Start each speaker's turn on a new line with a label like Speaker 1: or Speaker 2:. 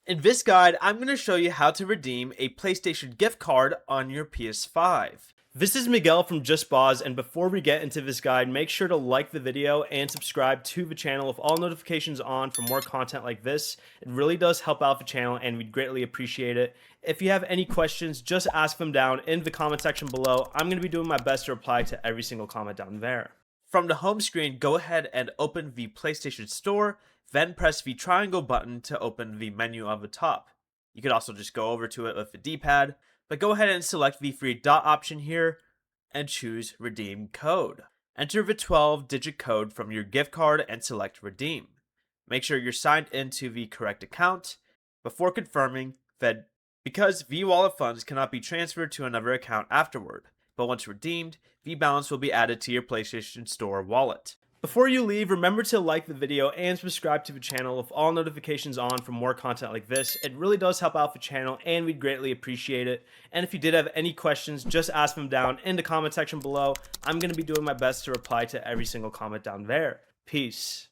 Speaker 1: In this guide, I'm going to show you how to redeem a PlayStation gift card on your PS5. This is Miguel from Just Boz, and before we get into this guide, make sure to like the video and subscribe to the channel with all notifications on for more content like this. It really does help out the channel and we'd greatly appreciate it. If you have any questions, just ask them down in the comment section below. I'm going to be doing my best to reply to every single comment down there. From the home screen, go ahead and open the PlayStation Store, then press the triangle button to open the menu on the top. You could also just go over to it with the D-pad, but go ahead and select the three dot option here and choose Redeem Code. Enter the 12-digit code from your gift card and select Redeem. Make sure you're signed into the correct account before confirming that because V-Wallet funds cannot be transferred to another account afterward, but once redeemed, the balance will be added to your PlayStation Store wallet. Before you leave, remember to like the video and subscribe to the channel with all notifications on for more content like this. It really does help out the channel and we'd greatly appreciate it. And if you did have any questions, just ask them down in the comment section below. I'm going to be doing my best to reply to every single comment down there. Peace.